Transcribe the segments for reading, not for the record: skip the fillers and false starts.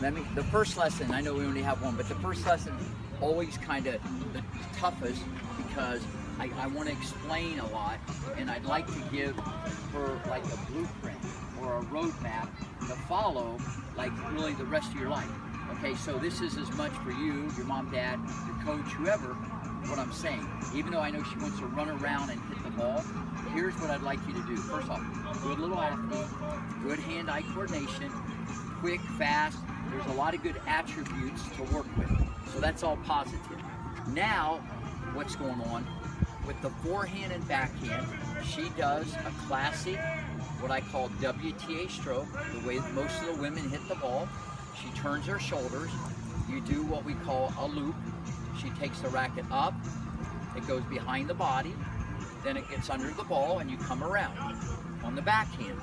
the first lesson, I know we only have one, but the first lesson always kind of the toughest because I want to explain a lot, and I'd like to give her like a blueprint or a roadmap to follow, like really the rest of your life. Okay, so this is as much for you, your mom, dad, your coach, whoever, what I'm saying. Even though I know she wants to run around and hit the ball, here's what I'd like you to do. First off, good little athlete, good hand-eye coordination, quick, fast. There's a lot of good attributes to work with. So that's all positive. Now, what's going on? With the forehand and backhand, she does a classic, what I call WTA stroke, the way most of the women hit the ball. She turns her shoulders. You do what we call a loop. She takes the racket up, it goes behind the body, then it gets under the ball and you come around. On the backhand,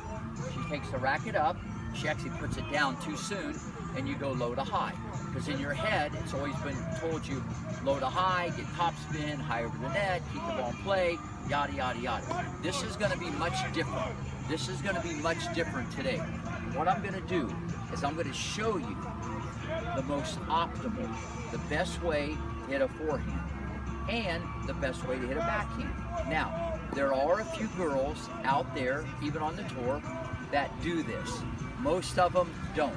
she takes the racket up, she actually puts it down too soon, and you go low to high. Because in your head, it's always been told you low to high, get top spin, high over the net, keep the ball in play, yada, yada, yada. This is going to be much different. This is going to be much different today. What I'm going to do is I'm going to show you the most optimal, the best way to hit a forehand and the best way to hit a backhand. Now, there are a few girls out there, even on the tour, that do this. Most of them don't.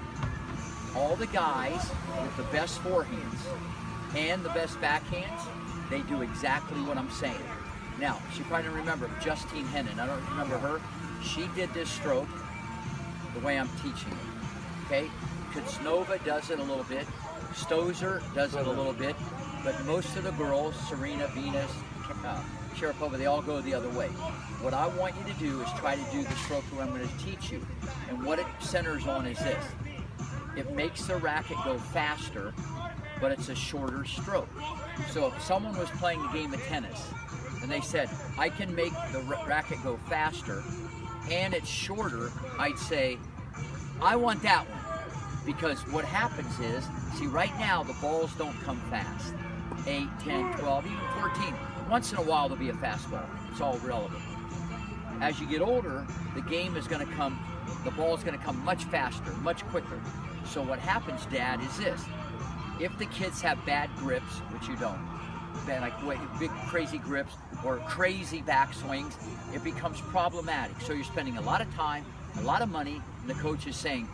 All the guys with the best forehands and the best backhands, they do exactly what I'm saying. Now, she probably don't remember Justine Henin. I don't remember her. She did this stroke the way I'm teaching it. Okay? Kuznova does it a little bit. Stosur does it a little bit. But most of the girls, Serena, Venus, Sharapova, they all go the other way. What I want you to do is try to do the stroke that I'm going to teach you. And what it centers on is this. It makes the racket go faster, but it's a shorter stroke. So if someone was playing a game of tennis and they said, I can make the racket go faster and it's shorter, I'd say, I want that one. Because what happens is, see right now the balls don't come fast. 8, 10, 12, even 14. Once in a while there'll be a fastball. It's all relevant. As you get older, the game is going to come, the ball is going to come much faster, much quicker. So what happens, Dad, is this. If the kids have bad grips, which you don't, bad, like big crazy grips or crazy backswings, it becomes problematic. So you're spending a lot of time, a lot of money, and the coach is saying,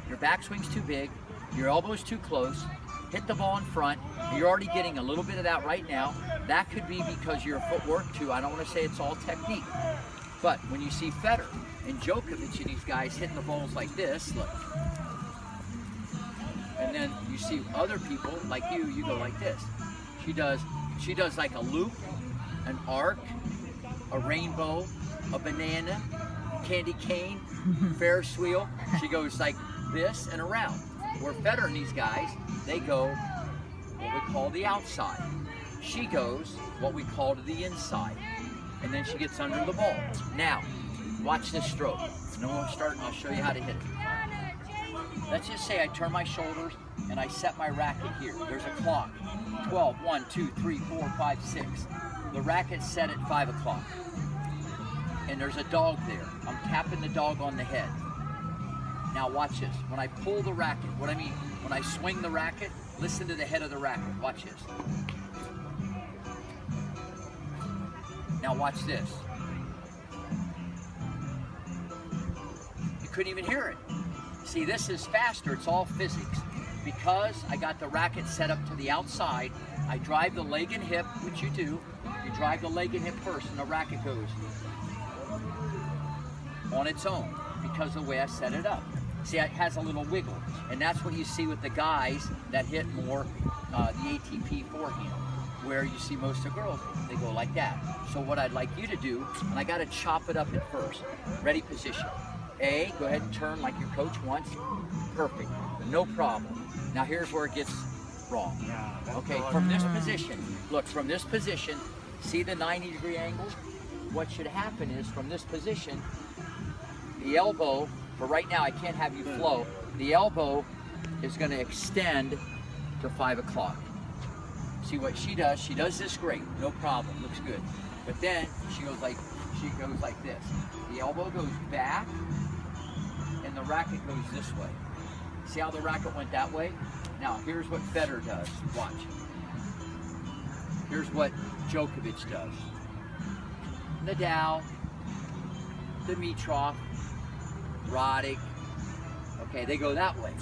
your backswing's too big, your elbow's too close, hit the ball in front, you're already getting a little bit of that right now. That could be because your footwork too. I don't want to say it's all technique. But when you see Federer and Djokovic and these guys hitting the balls like this, look. And then you see other people like you go like this. She does like a loop, an arc, a rainbow, a banana, candy cane, Ferris wheel. She goes like this and around. Where Federer and these guys, they go what we call the outside. She goes what we call to the inside. And then she gets under the ball. Now, watch this stroke. And then we'll start and I'll show you how to hit it. Let's just say I turn my shoulders and I set my racket here. There's a clock. 12, 1, 2, 3, 4, 5, 6. The racket's set at 5 o'clock. And there's a dog there. I'm tapping the dog on the head. Now watch this. When I pull the racket, what I mean, when I swing the racket, listen to the head of the racket. Watch this. Now watch this. You couldn't even hear it. See, this is faster. It's all physics. Because I got the racket set up to the outside, I drive the leg and hip, which you do. You drive the leg and hip first, and the racket goes on its own because of the way I set it up. See, it has a little wiggle, and that's what you see with the guys that hit more the ATP forehand, where you see most of the girls, they go like that. So what I'd like you to do, and I got to chop it up at first. Ready, position. A, go ahead and turn like your coach wants. Perfect, no problem. Now here's where it gets wrong. Okay, from this position, look, from this position, see the 90-degree angle? What should happen is from this position, the elbow, for right now I can't have you flow, the elbow is going to extend to 5 o'clock. See what she does this great, no problem, looks good. But then she goes like this. The elbow goes back and the racket goes this way. See how the racket went that way? Now, here's what Federer does. Watch. Here's what Djokovic does. Nadal, Dimitrov, Roddick. Okay, they go that way.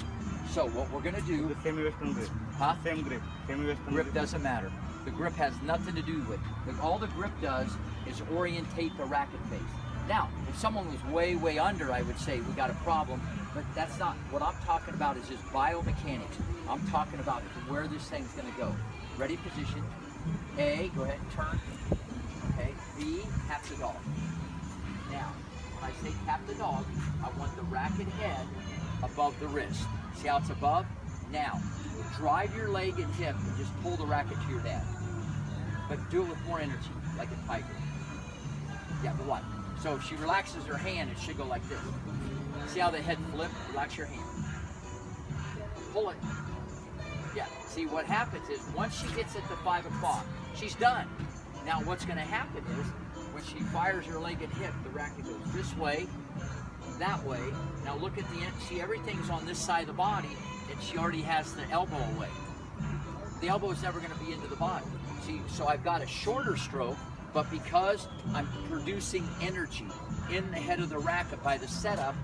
So what we're gonna do? The semi-western grip. Huh? Same grip. Semi-western Grip doesn't matter. The grip has nothing to do with it. All the grip does is orientate the racket face. Now, if someone was way, way under, I would say we got a problem, but that's not, what I'm talking about is just biomechanics. I'm talking about where this thing's gonna go. Ready, position. A, go ahead and turn. Okay, B, tap the dog. Now, when I say tap the dog, I want the racket head above the wrist. See how it's above? Now, drive your leg and hip and just pull the racket to your dad. But do it with more energy, like a tiger. Yeah, but what? So if she relaxes her hand, it should go like this. See how the head flipped? Relax your hand. Pull it. Yeah, see what happens is once she gets it to 5 o'clock, she's done. Now what's gonna happen is when she fires her leg and hip, the racket goes this way, that way. Now look at the end, see everything's on this side of the body and she already has the elbow away. The elbow is never gonna be into the body. See, so I've got a shorter stroke, but because I'm producing energy in the head of the racket by the setup,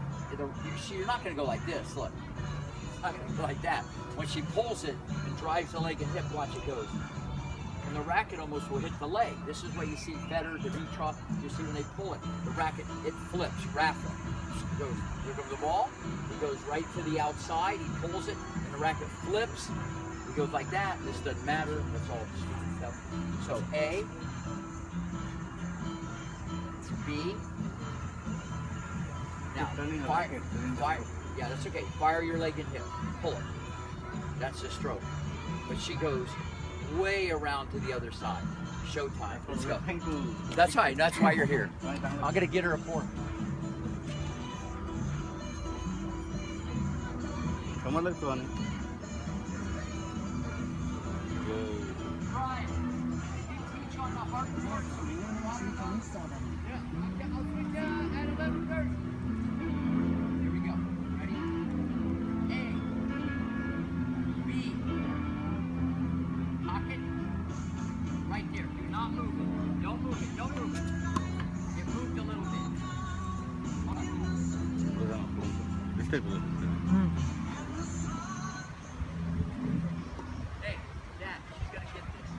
you're not gonna go like this, look. It's not gonna go like that. When she pulls it and drives the leg and hip, watch it goes. And the racket almost will hit the leg. This is what you see Federer, Dimitrov, you see when they pull it, the racket, it flips, Rafa. It goes, here comes the ball, it goes right to the outside, he pulls it, and the racket flips, it goes like that, this doesn't matter, that's all stupid stuff. So A, B, now, fire, yeah, that's okay, fire your leg and hip, pull it, that's the stroke. But she goes way around to the other side. Showtime, let's go. That's right, that's why you're here. I'm gonna get her a fork. Come on, let's go on. Brian, you teach on the hard course. Yeah, I'll switch at 11:30. Here we go. Ready? A, B, pocket, right there. Do not move it. Don't move it. Don't move it. It moved a little bit. Hold on. Hey, Dad, she's gonna get this.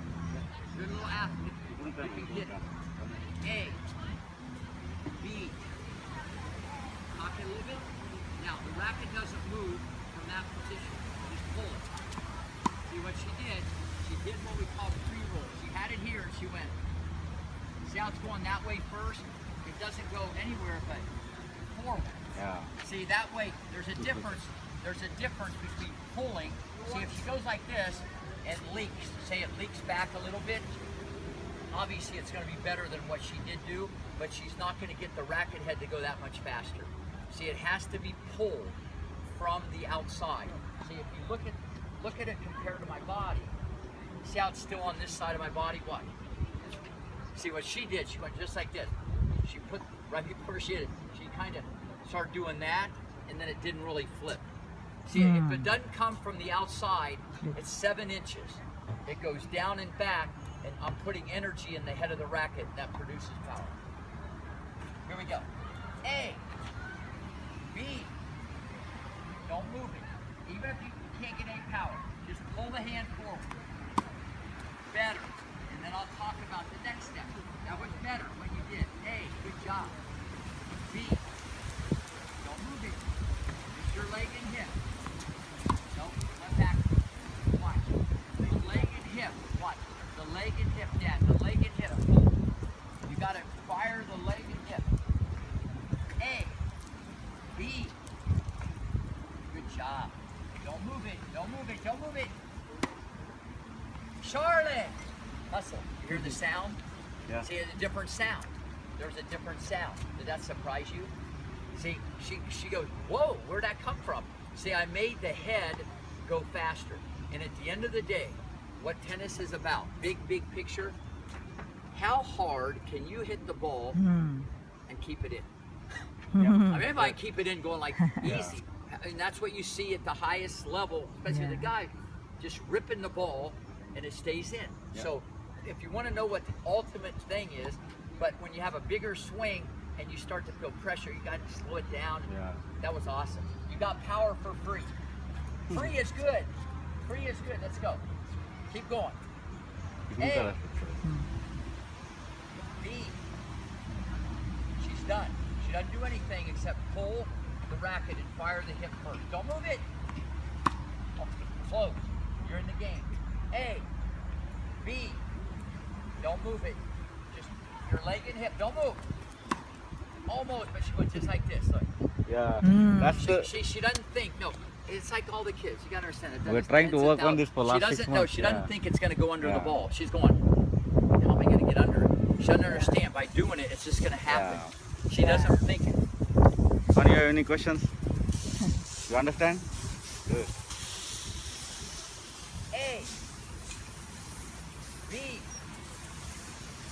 You're a little athlete. You can get it. A, B, pocket a little bit. Now, the racket doesn't move from that position. Just pull it. See what she did? She did what we call pre-roll. She had it here and she went. See how it's going that way first? It doesn't go anywhere but forward. Yeah. See, that way, there's a difference. There's a difference between pulling. See, if she goes like this and leaks, say it leaks back a little bit, obviously it's going to be better than what she did do, but she's not going to get the racket head to go that much faster. See, it has to be pulled from the outside. See, if you look at it compared to my body, see how it's still on this side of my body? What? See what she did? She went just like this. She put, right before she hit it, she kind of started doing that, and then it didn't really flip. See, if it doesn't come from the outside, it's 7 inches. It goes down and back, and I'm putting energy in the head of the racket, and that produces power. Here we go. A, B, don't move it. Even if you can't get any power, just pull the hand forward. Better. And then I'll talk about the next step. That was better when you did. A, good job. B, don't move it. Use your leg and hip. Nope, let back. Watch. The leg and hip. Watch. The leg and hip, Dad. The leg and hip. You gotta fire the leg and hip. A, B. Good job. Don't move it. Don't move it. Don't move it. Charlotte. Hustle. You hear the sound? Yeah. See, a different sound. There's a different sound. Did that surprise you? See, she goes, whoa, where'd that come from? See, I made the head go faster. And at the end of the day, what tennis is about, big picture, how hard can you hit the ball and keep it in? I mean, if I keep it in going like easy, and that's what you see at the highest level, especially the guy just ripping the ball and it stays in. So if you want to know what the ultimate thing is, but when you have a bigger swing and you start to feel pressure, you got to slow it down. That was awesome. You got power for free. Free is good. Free is good. Let's go. Keep going. A. B. She's done. She doesn't do anything except pull the racket and fire the hip first. Don't move it. Oh, close. You're in the game. A. B. Don't move it. Just your leg and hip. Don't move. Almost, but she went just like this. Look. Yeah. That's the. She doesn't think. No, it's like all the kids. You gotta understand it. We're trying to work on this for last 6 months. No, she doesn't think it's gonna go under the ball. She's going, how am I gonna get under it? She doesn't understand. By doing it, it's just gonna happen. She doesn't think it. Suhani, you have any questions? You understand? Good. A. B.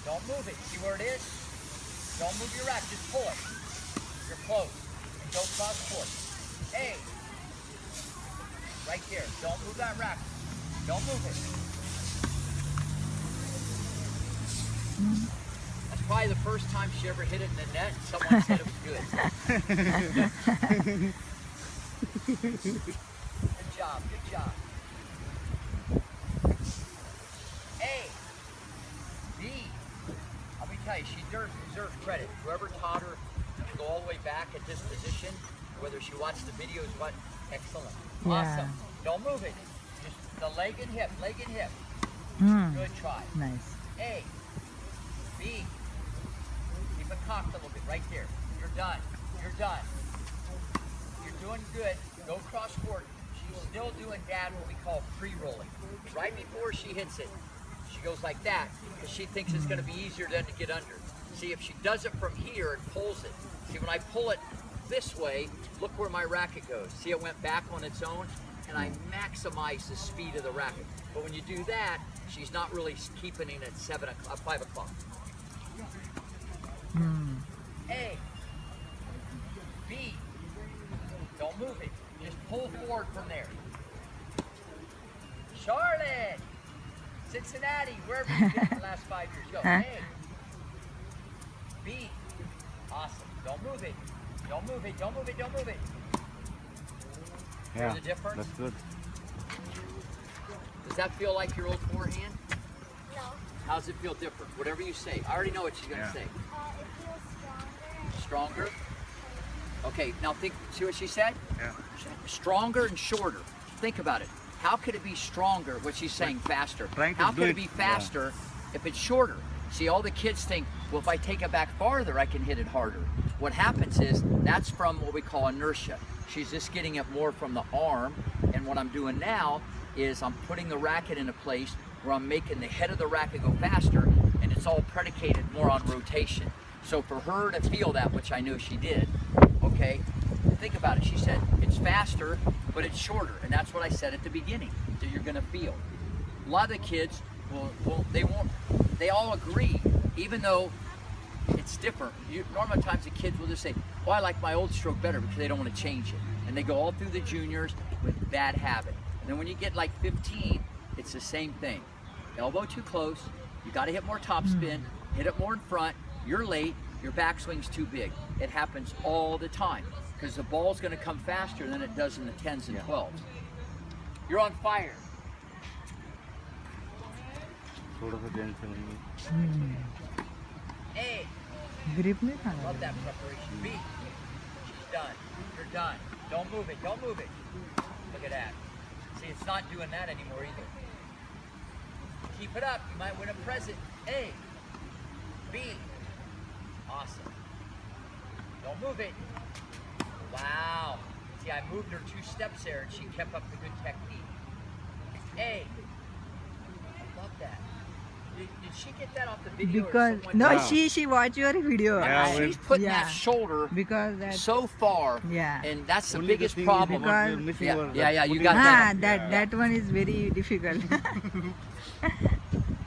Don't move it. See where it is? Don't move your rack. Just pull it. You're close. And go cross court. A. Right there. Don't move that rack. Don't move it. That's probably the first time she ever hit it in the net. Someone said it was good. Good job. Good job. A. B. Let me tell you, she deserves credit. Whoever taught her to go all the way back at this position, whether she watched the videos, what, excellent. Awesome. Don't move it. Just the leg and hip, leg and hip. Good try. Nice. A. B. Keep it cocked a little bit right there. You're done. You're done. You're doing good. Go cross court. She's still doing that, what we call pre-rolling. Right before she hits it, she goes like that because she thinks it's going to be easier than to get under. See, if she does it from here and pulls it. See, when I pull it this way, look where my racket goes. See, it went back on its own, and I maximize the speed of the racket. But when you do that, she's not really keeping it at 7 o'clock, 5 o'clock. A. B. Don't move it. Just pull forward from there. Charlotte, Cincinnati, wherever you've been in the last 5 years. Go. A. B. Awesome. Don't move it. Don't move it. Don't move it. Don't move it. Yeah, the difference? that's good. Does that feel like your old forehand? No. How does it feel different? Whatever you say. I already know what she's going to say. It feels Stronger? Okay, now see what she said? Yeah. Stronger and shorter. Think about it. How could it be stronger? What she's saying, faster. Trying to How do could it it, be faster if it's shorter? See, all the kids think, well, if I take it back farther, I can hit it harder. What happens is, that's from what we call inertia. She's just getting it more from the arm, and what I'm doing now is I'm putting the racket in a place where I'm making the head of the racket go faster, and it's all predicated more on rotation. So for her to feel that, which I know she did, okay, think about it. She said, it's faster, but it's shorter, and that's what I said at the beginning, that you're gonna feel. A lot of the kids, they all agree, even though it's different. Normal times the kids will just say, oh, I like my old stroke better because they don't want to change it. And they go all through the juniors with bad habit. And then when you get like 15, it's the same thing. Elbow too close, you got to hit more topspin, hit it more in front, you're late, your backswing's too big. It happens all the time because the ball's going to come faster than it does in the 10s and 12s. You're on fire. A. Grip नहीं था Love that preparation. B. She's done. You're done. Don't move it. Don't move it. Look at that. See, it's not doing that anymore either. Keep it up. You might win a present. A. B. Awesome. Don't move it. Wow. See, I moved her 2 steps there and she kept up the good technique. A. I love that. Did she get that off the video? because or someone no Yeah. she watched your video Yeah, She's putting that Yeah. shoulder because that so far, Yeah. and that's the Only biggest thing is problem. what we're Because- missing Yeah, was yeah, you putting got it that. down. that that one is very difficult.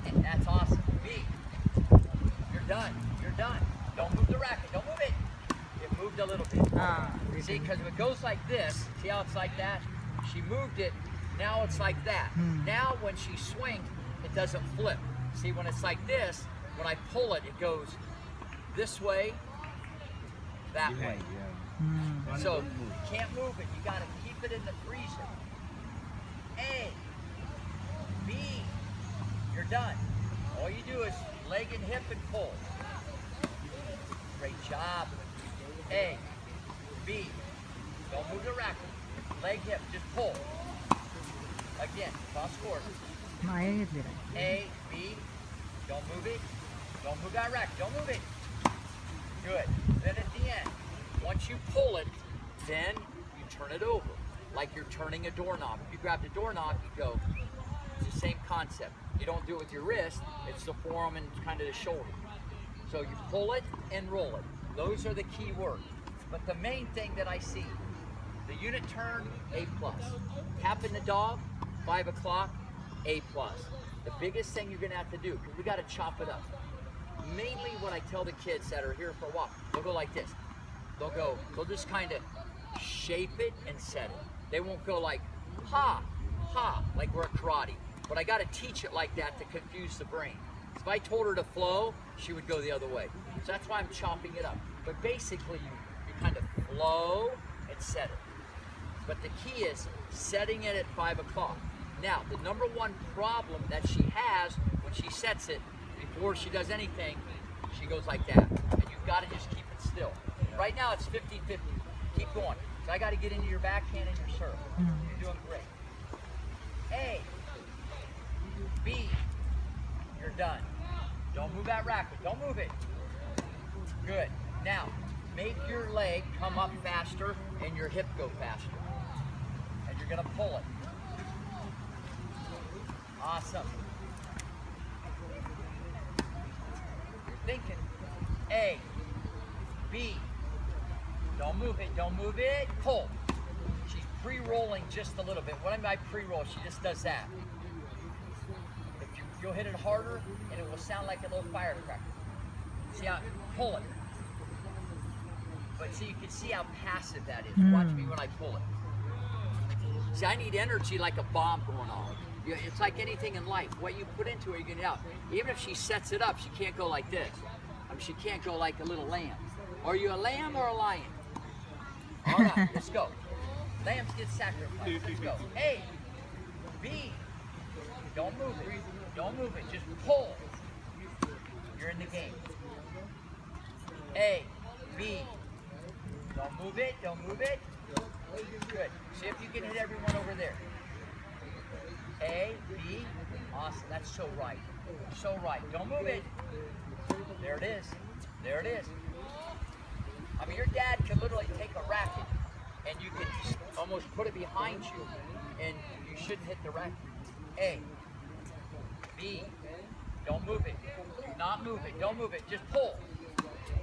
And that's awesome. B, you're done. You're done. Don't move the racket. Don't move it. It moved a little bit. Ah, See, because if it goes like this, see how it's like that? She moved it, now it's like that. Now when she swings, it doesn't flip. See, when it's like this, when I pull it, it goes this way, that way. So you can't move it, you gotta keep it in the freezer. A, B, you're done. All you do is leg and hip and pull. Great job. A, B, don't move the racket. Leg, hip, just pull. Again, cross court. माया घेतली काय? A, B, don't move it. Don't move that racket, don't move it. Good. Then at the end, once you pull it, then you turn it over. Like you're turning a doorknob. If you grab the doorknob, you go, it's the same concept. You don't do it with your wrist, it's the forearm and kind of the shoulder. So you pull it and roll it. Those are the key words. But the main thing that I see, the unit turn, A+. Tapping the dog, 5 o'clock, A+. The biggest thing you're gonna have to do, because we gotta chop it up. Mainly what I tell the kids that are here for a while, they'll go like this. They'll just kind of shape it and set it. They won't go like, ha, ha, like we're at karate. But I gotta teach it like that to confuse the brain. If I told her to flow, she would go the other way. So that's why I'm chopping it up. But basically, you kind of flow and set it. But the key is setting it at 5 o'clock. Now, the number one problem that she has when she sets it, before she does anything, she goes like that. And you've got to just keep it still. Right now, it's 50-50. Keep going. So I got to get into your backhand and your serve. You're doing great. A, B, you're done. Don't move that racket. Don't move it. Good. Now, make your leg come up faster and your hip go faster. And you're going to pull it. Awesome. You're thinking. A, B, don't move it, don't move it, pull. She's pre-rolling just a little bit. What I mean by pre-roll, she just does that. You'll hit it harder and it will sound like a little firecracker. See how, pull it. But see, you can see how passive that is. Watch me when I pull it. See, I need energy like a bomb going on. It's like anything in life. What you put into it, you get it out. Even if she sets it up, she can't go like this. I mean, she can't go like a little lamb. Are you a lamb or a lion? All right, let's go. Lambs get sacrificed. Let's go. A, B, don't move it. Don't move it. Just pull. You're in the game. A, B, don't move it. Don't move it. Good. See if you can hit everyone over there. A, B, awesome. That's so right. So right. Don't move it. There it is. There it is. I mean, your dad can literally take a racket and you can almost put it behind you and you shouldn't hit the racket. A, B, don't move it. Do not move it. Don't move it. Just pull.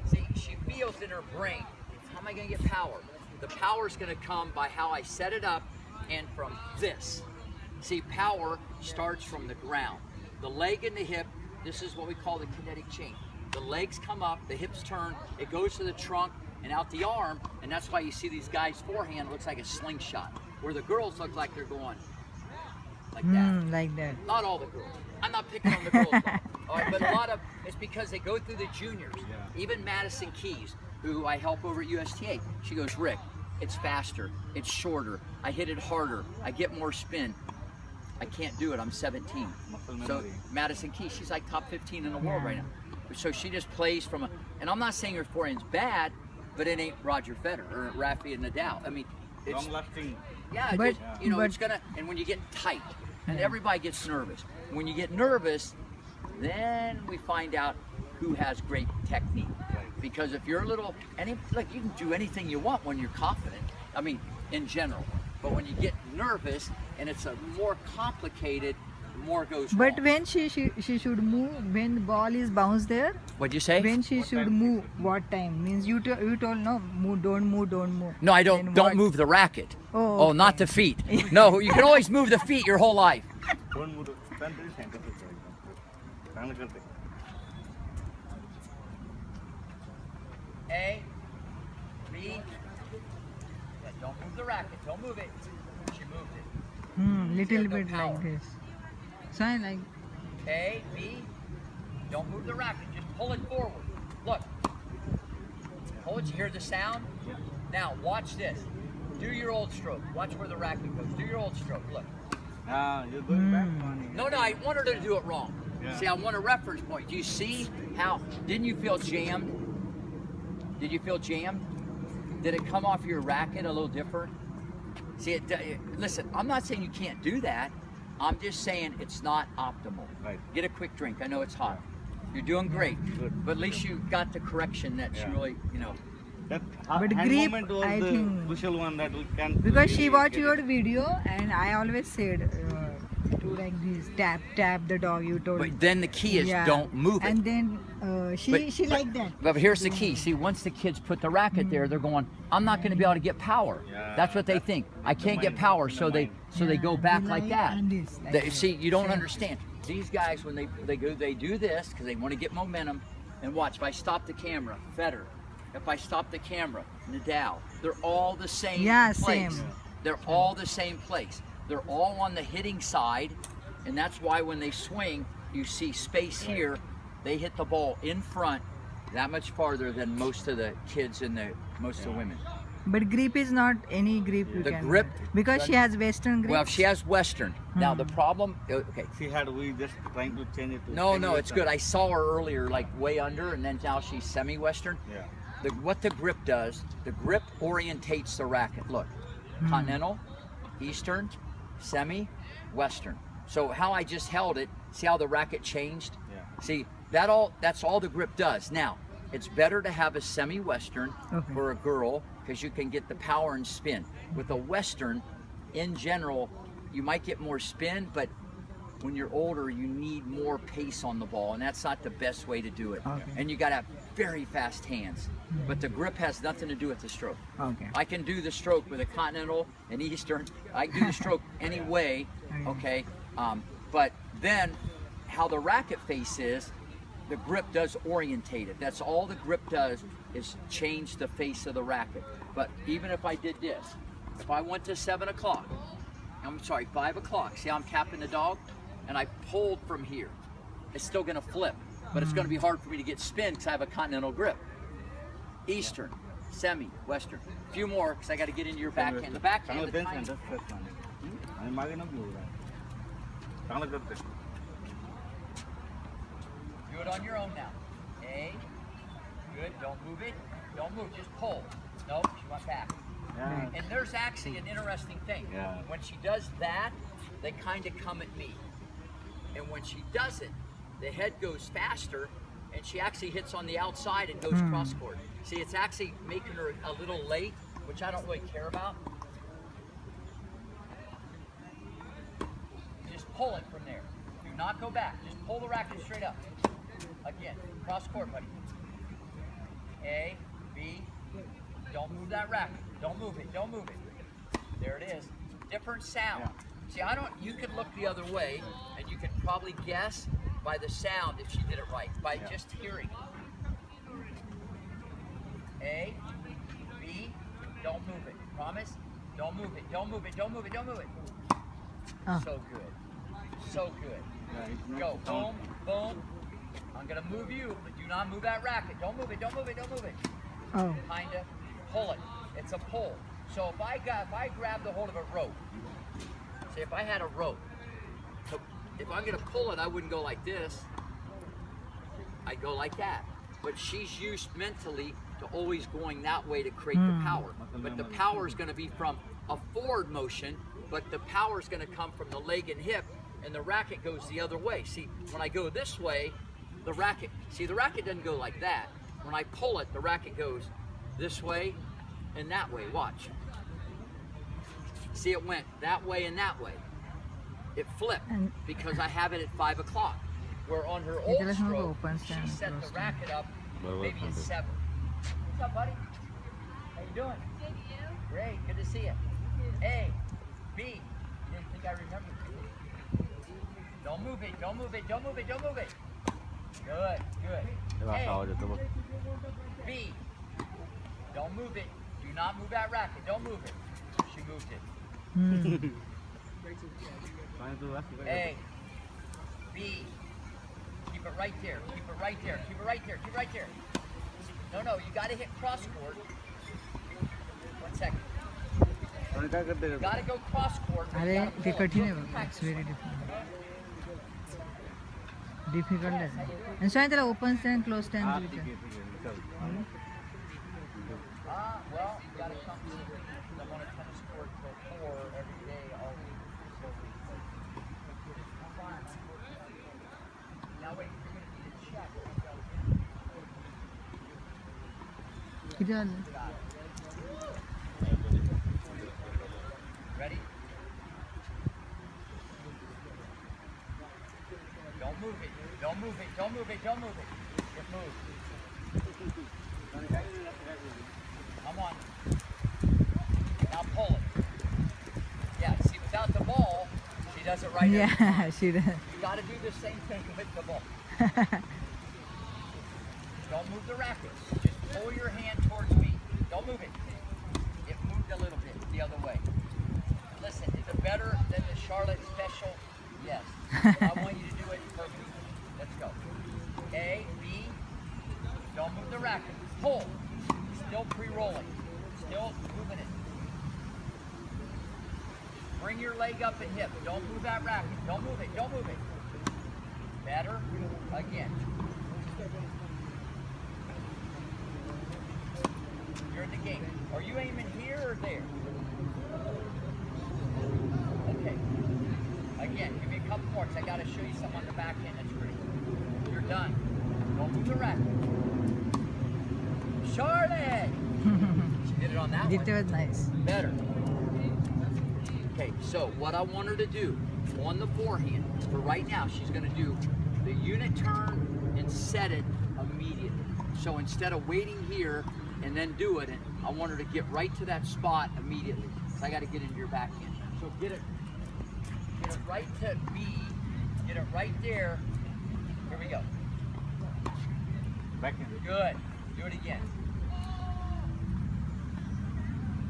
See, she feels in her brain, how am I going to get power? The power is going to come by how I set it up and from this. See, power starts from the ground. The leg and the hip, this is what we call the kinetic chain. The legs come up, the hips turn, it goes to the trunk and out the arm, and that's why you see these guys' forehand looks like a slingshot, where the girls look like they're going like that. Like that. Not all the girls. I'm not picking on the girls, all right, but a lot of, it's because they go through the juniors. Even Madison Keys, who I help over at USTA, she goes, Rick, it's faster, it's shorter, I hit it harder, I get more spin. I can't do it, I'm 17. So Madison Keys, she's like top 15 in the world right now. So she just plays from a, and I'm not saying her forehand's bad, but it ain't Roger Federer or Rafael Nadal. I mean, it's Long-lasting. yeah, But- just, you know, it's gonna, and when you get tight, and everybody gets nervous. When you get nervous, then we find out who has great technique. Because if you're a little, like you can do anything you want when you're confident. I mean, in general. But when you get nervous and it's a more complicated, more goes wrong. But when she should move, when the ball is bounced there, What'd you say? when she should move, what time? Means you told no, move, don't move, don't move. No, I Then don't what? move the racket. Oh, Oh, not the feet. No, you can always move the feet your whole life. Don't move the stand very center. चांगलं करते. A, B, B. Yeah, don't move the racket. Don't move it. She moved it. Little no bit power. like this. So I like. A, B. Don't move the racket. Just pull it forward. Look. Hold it. You hear the sound? Now watch this. Do your old stroke. Watch where the racket goes. Do your old stroke. Look. You're going back on. No, I want her to do it wrong. Yeah. See, I want a reference point. Do you see how? Didn't you feel jammed? Did you feel jammed? Did it come off your racket a little different? See, listen, I'm not saying you can't do that. I'm just saying it's not optimal. Right. Get a quick drink. I know it's hot. You're doing great. Good. But at least you got the correction that she Yeah. really, you know. That But hand grip, movement was I the think- crucial one that we can. Because she really watched get your it. video and I always said to like this tap the dog you told. But then the key is Yeah. don't move it. And then she liked that. But here's the key. See, once the kids put the racket there, they're going, I'm not going to be able to get power. Yeah, That's what they that's think. I the can't get mind, power, in so the they mind. go back like that. And this, See, you don't Same. understand. These guys, when they do this because they want to get momentum. And watch, if I stop the camera, Federer. If I stop the camera, Nadal. They're all the same Yeah, place. same. They're all the same place. They're all on the hitting side, and that's why when they swing, you see space here. They hit the ball in front that much farther than most of the kids and most of the women. But grip is not any grip you The can. grip- Because she has Western grip. Well, she has Western. Now the problem, okay. We just trying to change it to. No, it's good. I saw her earlier, like way under, and then now she's semi-Western. Yeah. What the grip does, the grip orientates the racket. Look, continental, Eastern, semi, Western. So how I just held it, see how the racket changed? Yeah. See, that's all the grip does. Now, it's better to have a semi-Western Okay. for a girl because you can get the power and spin. With a Western, in general, you might get more spin, but when you're older, you need more pace on the ball, and that's not the best way to do it. Okay. And you got to have very fast hands. But the grip has nothing to do with the stroke. Okay. I can do the stroke with a continental and Eastern. I can do the stroke any way, okay? But then how the racket face is, the grip does orientate it. That's all the grip does is change the face of the racket. But even if I did this, if I went to 7 o'clock, I'm sorry, 5 o'clock, see how I'm tapping the dog? And I pulled from here, it's still gonna flip, but it's gonna be hard for me to get spin because I have a continental grip. Eastern, semi, Western. A few more because I got to get into your backhand. The backhand, the bench tiny- and first one. आणि मागे नको घेऊ राव. चांगलं करते. do it on your own now. A, good, don't move it. Don't move, just pull. Nope, she went back. Yeah. And there's actually an interesting thing. Yeah. When she does that, they kind of come at me. And when she does it, the head goes faster, and she actually hits on the outside and goes cross court. See, it's actually making her a little late, which I don't really care about. Just pull it from there. Do not go back. Just pull the racket straight up. Again, cross court, buddy. A, B. Don't move that racket. Don't move it. Don't move it. There it is. Different sound. Yeah. See, I don't. You could look the other way, and you could probably guess by the sound if she did it right, by just hearing it. A, B. Don't move it. Promise. Don't move it. Don't move it. Don't move it. Don't move it. Ah. So good. So good. Yeah, it's not Go. sound. Boom. Boom. I'm gonna move you, but do not move that racket. Don't move it. Don't move it. Don't move it. Oh. Kinda pull it. It's a pull. So if I grabbed the hold of a rope, say if I had a rope, so if I'm gonna pull it, I wouldn't go like this. I'd go like that. But she's used mentally to always going that way to create the power. But the power is gonna be from a forward motion, but the power is gonna come from the leg and hip, and the racket goes the other way. See, when I go this way, the racket doesn't go like that. When I pull it, the racket goes this way and that way. Watch. See, it went that way and that way. It flipped And- because I have it at 5 o'clock. Where on her Ito old lang stroke, open she stand, set the close racket up Well, maybe at welcome. 7. What's up, buddy? How you doing? Good, you? Great, good to see you. A, B. You didn't think I remembered you. Don't move it, don't move it, don't move it, don't move it. Good, good. तेव्हा असा आवाज A, येतो बघ. B. Don't move it. Do not move that racket. Don't move it. She moved it. A, B. Keep it right there. Keep it right there. Keep it right there. Keep it right there. No, you got to hit cross court. 1 second. You got to go cross court. but you अरे gotta ते pull it. कठीण Look, आहे बघ. practice. It's very difficult आहे आणि शायद त्याला open stand close stand Well, you got to come to I'm on a tennis court till 4 every day, all week. Now wait, you're going to need a check. किती झालं Ready? Don't move it. Don't move it. Don't move it. Don't move it. It moves. Come on. Now pull it. Yeah, see, without the ball, she does it right. Yeah, she does. You got to do the same thing with the ball. Don't move the racket. Just pull your hand towards me. Don't move it. It moved a little bit the other way. Listen, is it better than the Charlotte Special? Yes. But I want you to do it perfectly. Let's go. A, B. Don't move the racket. Pull. Still pre-rolling. Still moving it. Bring your leg up and hip. Don't move that racket. Don't move it. Don't move it. Better. Again. You're in the game. Are you aiming here or there? Okay. Again, give me a couple more because I got to show you something on the backhand that's pretty. You're done. Don't move the racket. Charlotte! She did it on that It one. was nice. Better. Okay, so what I want her to do on the forehand, for right now, she's going to do the unit turn and set it immediately. So instead of waiting here and then do it, I want her to get right to that spot immediately. So I got to get into your backhand. So get it right to B, get it right there. Here we go. Backhand. Good. Do it again.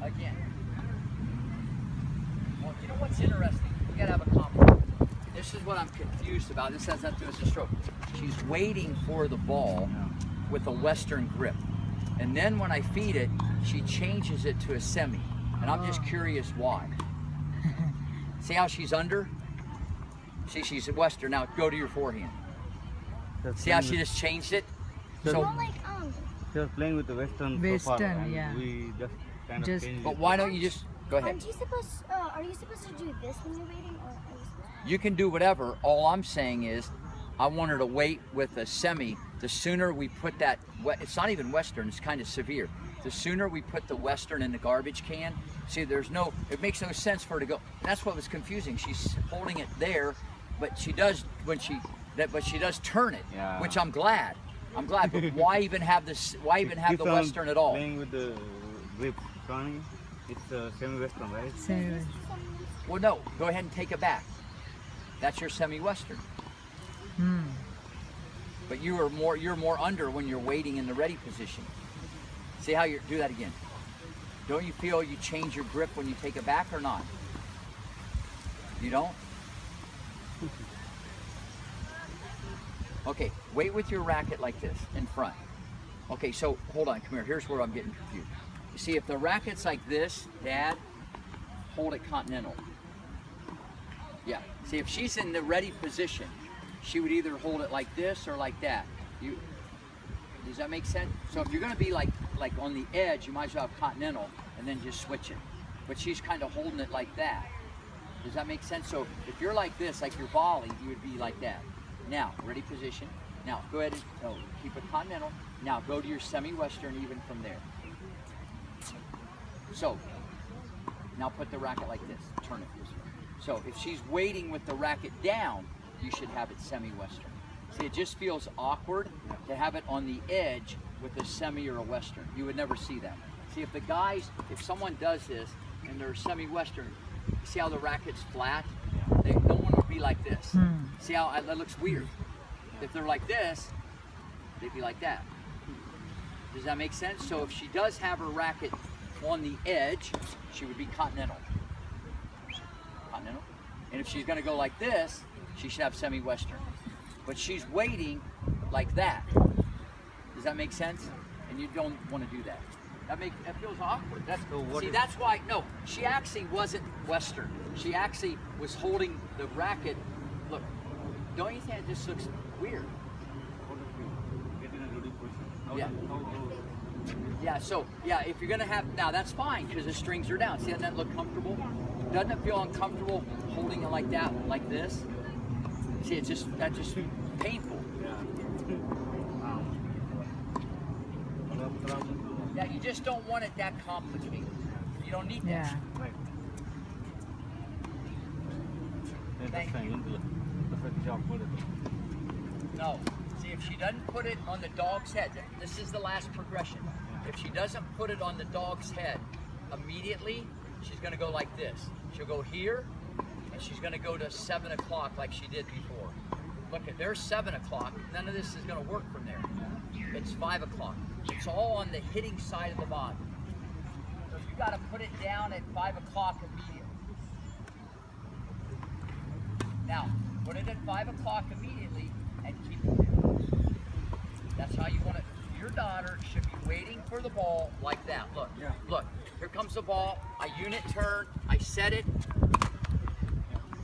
Again. Well, you know what's interesting? We gotta have a compliment. This is what I'm confused about. This has nothing to do with the stroke. She's waiting for the ball with a Western grip. And then when I feed it, she changes it to a semi. And I'm just curious why. See how she's under? See, she's Western. Now go to your forehand. See how she just changed it? So- So, Not like She was playing with the Western so far, Western, and yeah. we just kind of Just- changed but it. why don't you just go ahead? Are you supposed to do this when you're waiting, or are you supposed to? You can do whatever. All I'm saying is, I want her to wait with a semi. The sooner we put that, it's not even Western, it's kind of severe. The sooner we put the Western in the garbage can, see, it makes no sense for her to go. That's what was confusing. She's holding it there, but she does turn it, Yeah. which I'm glad. But why even have this? Why even have Keeps the on Western at all? Playing with the grip, Suhani. It's semi-Western, right? Same. Well, no. Go ahead and take it back. That's your semi-Western. But you're more under when you're waiting in the ready position. See how you do that again? Don't you feel you change your grip when you take it back or not? You don't? Okay, wait with your racket like this in front. Okay, so hold on, come here. Here's where I'm getting confused. You see, if the racket's like this, Dad, hold it continental. Yeah. See, if she's in the ready position, she would either hold it like this or like that. Does that make sense? So if you're going to be like on the edge, you might as well have continental and then just switch it. But she's kind of holding it like that. Does that make sense? So if you're like this, like your volley, you would be like that. Now, ready position. Now, go ahead and keep it continental. Now, go to your semi-western even from there. So, now put the racket like this. Turn it this way. So, if she's waiting with the racket down, you should have it semi-western. See, it just feels awkward to have it on the edge with a semi or a western. You would never see that. See, if someone does this and they're semi-western, see how the racket's flat? No one would be like this. See how that looks weird? If they're like this, they'd be like that. Does that make sense? So if she does have her racket on the edge, she would be continental. Continental. And if she's going to go like this, she should have semi-western. But she's waiting like that. Does that make sense? And you don't want to do that. That feels awkward. That's why, no, she actually wasn't western. She actually was holding the racket. Look, don't you think it just looks weird? Yeah. Yeah, so, yeah, if you're going to have, now that's fine because the strings are down. See, that doesn't look comfortable? Doesn't it feel uncomfortable holding it like that, like this? See, that's just painful. Yeah, you just don't want it that complicated. You don't need that. Yeah. Right. Thank you. No. See, if she doesn't put it on the dog's head, this is the last progression. If she doesn't put it on the dog's head immediately, she's going to go like this. She'll go here, and she's going to go to 7 o'clock like she did before. Look, there's 7 o'clock. None of this is going to work from there. It's 5 o'clock. It's all on the hitting side of the body. So you got to put it down at 5 o'clock immediately. Now, put it at 5 o'clock immediately and keep it there. That's how you want it. Your daughter should be waiting for the ball like that. Look, look, here comes the ball. I unit turn, I set it,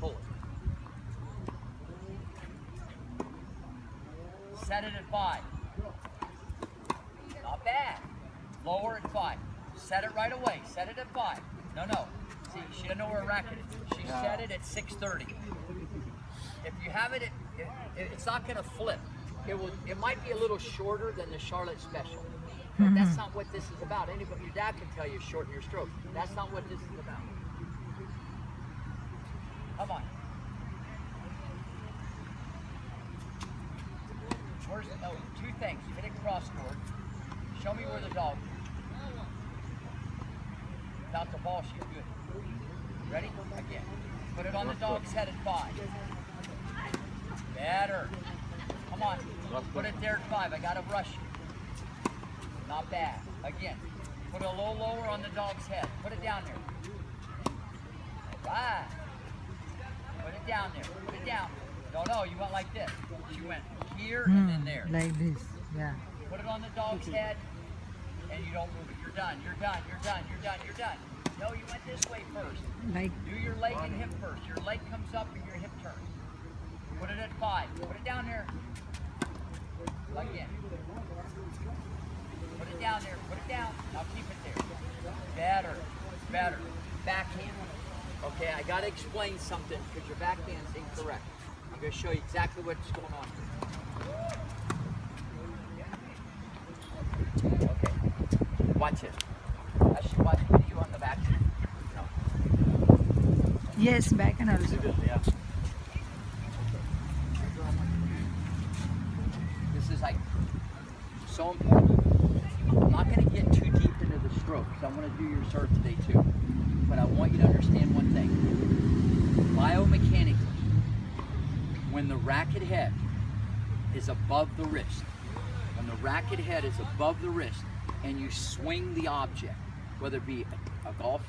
pull it. Set it at 5. Not bad. Lower at 5. Set it right away. Set it at 5. No. See, she doesn't know where her racket is. She set it at 6:30. If you have it, it's not going to flip. It might be a little shorter than the Charlotte Special. But that's not what this is about. Anybody, your dad can tell you shorten your stroke. That's not what this is about. Come on. Two things. Hit it cross court. Show me where the dog is. Without the ball, she's good. Ready? Again. Put it on the dog's head at 5. Better. Come on. Put it there at 5. I got to rush you. Not bad. Again. Put it a little lower on the dog's head. Put it down there. All right. Put it down there. Put it down. No, you went like this. You went here and then there. Like this, yeah. Put it on the dog's head and you don't move it. You're done. You're done. You're done. You're done. You're done. No, you went this way first. Like, do your leg and hip first. Your leg comes up and your hip turns. Put it at 5. Put it down there. Again. Put it down there. Put it down. Now keep it there. Better. Better. Backhand. Okay, I got to explain something because your backhand's incorrect. I'm going to show you exactly what's going on here. Okay. Watch this. I should watch video on the backhand. No. yes, backhand also. Yeah. This is like so important. I'm not going to get too deep into the stroke because I want to do your serve today too. But I want you to understand one thing. Biomechanically, when the racket head is above the wrist, and you swing the object, whether it be a golf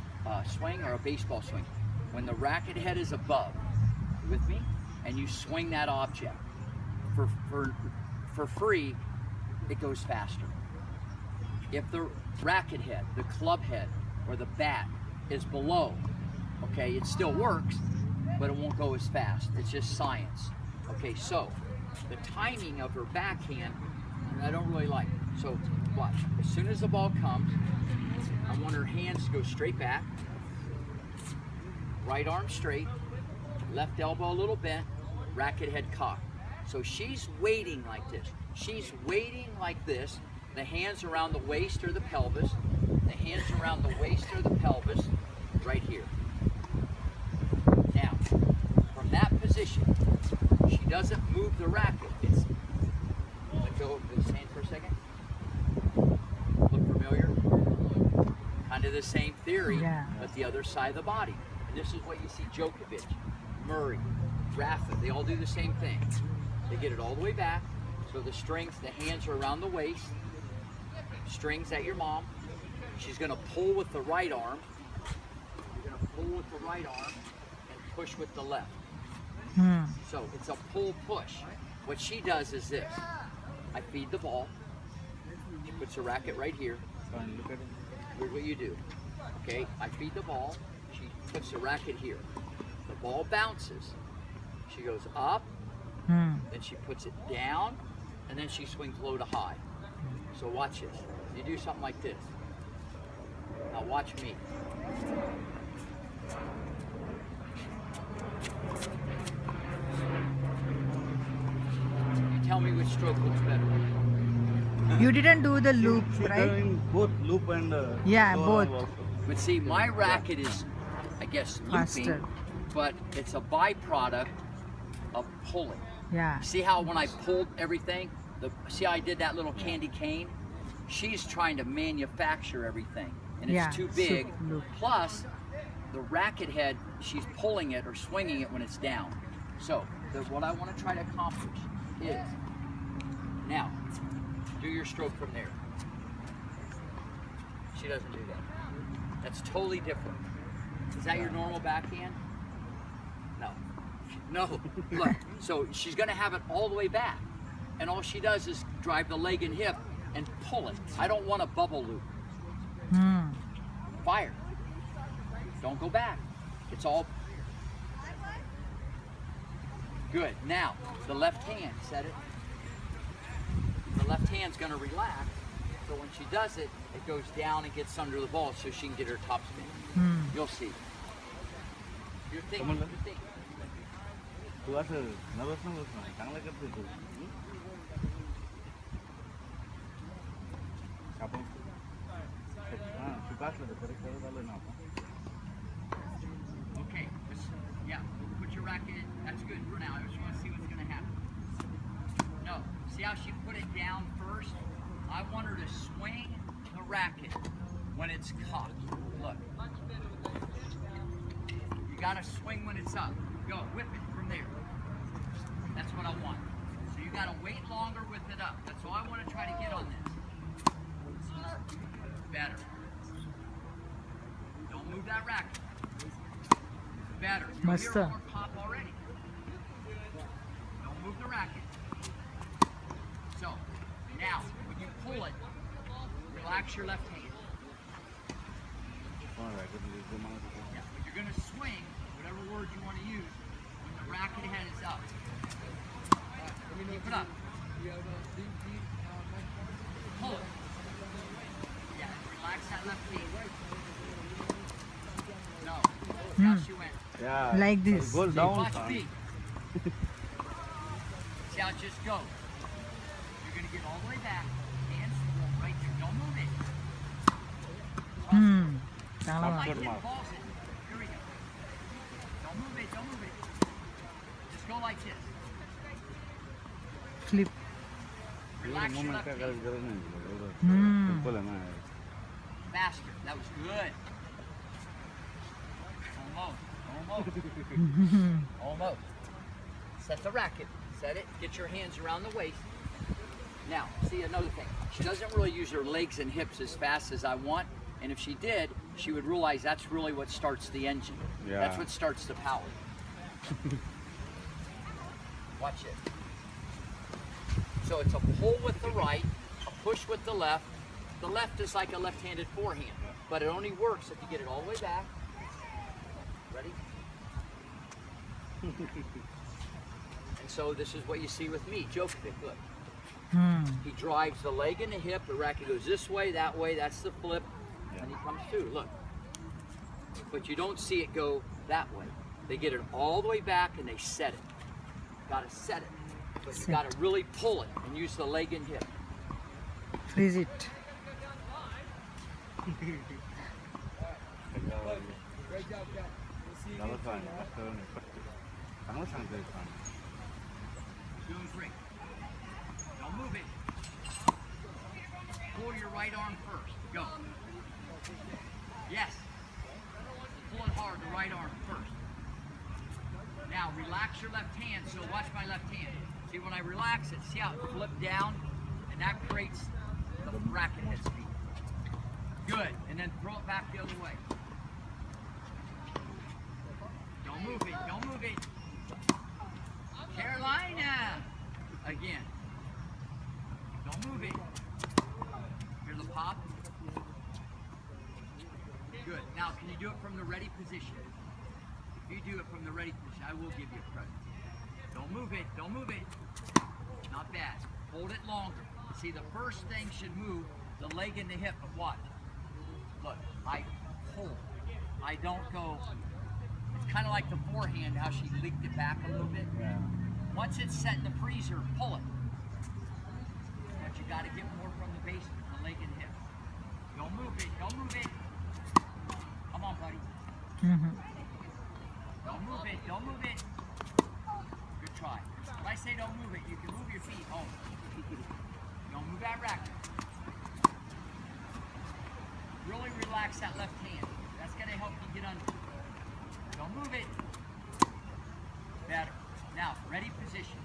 swing or a baseball swing, when the racket head is above, you with me, and you swing that object, for free, it goes faster. If the racket head, the club head, or the bat is below, okay, it still works, but it won't go as fast. It's just science. Okay, so the timing of her backhand, I don't really like. So watch. As soon as the ball comes, I want her hands to go straight back, right arm straight, left elbow a little bent, racket head cocked. So she's waiting like this. She's waiting like this. The hands around the waist or the pelvis. The hands around the waist or the pelvis, right here. Now, from that position, she doesn't move the racket. Let go of this hand for a second. Look familiar? Kind of the same theory, Yeah. but the other side of the body. And this is what you see Djokovic, Murray, Rafa, they all do the same thing. They get it all the way back, so the strings, the hands are around the waist, strings at your mom, She's going to pull with the right arm. You're going to pull with the right arm and push with the left. So it's a pull-push. What she does is this. I feed the ball. She puts her racket right here. Look at it. Here's what you do. Okay, I feed the ball. She puts the racket here. The ball bounces. She goes up. Then she puts it down. And then she swings low to high. So watch this. You do something like this. Now watch me. You tell me which stroke looks better. You didn't do the loop, She's right? doing both loop and Yeah, slow both. also. But see, my racket is, I guess, looping, Faster. but it's a byproduct of pulling. Yeah. See how when I pulled everything, see how I did that little candy cane? She's trying to manufacture everything, and it's Yeah, too big. super loop. Plus, the racket head, she's pulling it or swinging it when it's down. So, what I want to try to accomplish is, now, do your stroke from there. She doesn't do that. That's totally different. Is that your normal backhand? No. No. Look, so she's going to have it all the way back. And all she does is drive the leg and hip and pull it. I don't want a bubble loop. Fire. Don't go back. It's all good. Now, the left hand, set it. The left hand's going to relax. So when she does it, it goes down and gets under the ball so she can get her top spin. You'll see. You're thinking. Come on, You're thinking. तू असं nervous ना. चांगलं करते तू. आपण तू का असलं तर correct करत आलं ना आपण. Okay, yeah, put your racket in. That's good for now. I just want to see what's going to happen. No, see how she put it down first? I want her to swing the racket when it's cocked. Look. You got to swing when it's up. Go, whip it from there. That's what I want. So you got to wait longer with it up. That's all I want to try to get on this. Better. Don't move that racket. Better. You'll hear Master. more pop already. Don't move the racket. So, now, when you pull it, relax your left hand. All right, good. Yeah, when you're going to swing, whatever word you want to use, when the racket head is up. Keep it up. Pull it. Yeah, relax that left hand. No. Now she went. Yeah. Like this. It goes down. Watch me. See how it just goes. You're going to get all the way back. Hands right there. Don't move it. चांगला Like Good it mark. falls in. Here we go. Don't move it. Don't move it. Just go like this. flip. Relax your Moment left काय hand. करायची गरज नाही. Simple आहे ना. Faster. That was good. Almost. Almost. Almost. Set the racket. Set it. Get your hands around the waist. Now, see another thing. She doesn't really use her legs and hips as fast as I want. And if she did, she would realize that's really what starts the engine. Yeah. That's what starts the power. Watch it. So it's a pull with the right, a push with the left. The left is like a left-handed forehand, but it only works if you get it all the way back. Ready? And so this is what you see with me, Djokovic, look. He drives the leg and the hip, the racket goes this way, that's the flip, and he comes through, look. But you don't see it go that way. They get it all the way back and they set it. Gotta set it. But you gotta really pull it and use the leg and hip. Freeze it. चांगलं सांग. चांगलं सांगतोय सांग. Doing great. Don't move it. Pull your right arm first. Go. Yes. Pull it hard, the right arm first. Now relax your left hand, so watch my left hand. See when I relax it, see how it flipped down? And that creates the racket head speed. Good. And then throw it back the other way. Don't move it. Don't move it. Carolina. Again. Don't move it. Here's the pop. Good. Now, can you do it from the ready position? If you do it from the ready position, I will give you a credit. Don't move it. Don't move it. Not bad. Hold it longer. See, the first thing should move the leg and the hip, but watch. Look, I hold. I don't go. It's kind of like the forehand, how she leaked it back a little bit. Yeah. Once it's set in the freezer, pull it. But you got to get more from the base, the leg and hip. Don't move it. Don't move it. Come on, buddy. Don't move it. Don't move it. Good try. When I say don't move it, you can move your feet. Oh. Don't move that racket. Really relax that left hand. That's going to help you get under. Don't move it. Better. Now, ready position.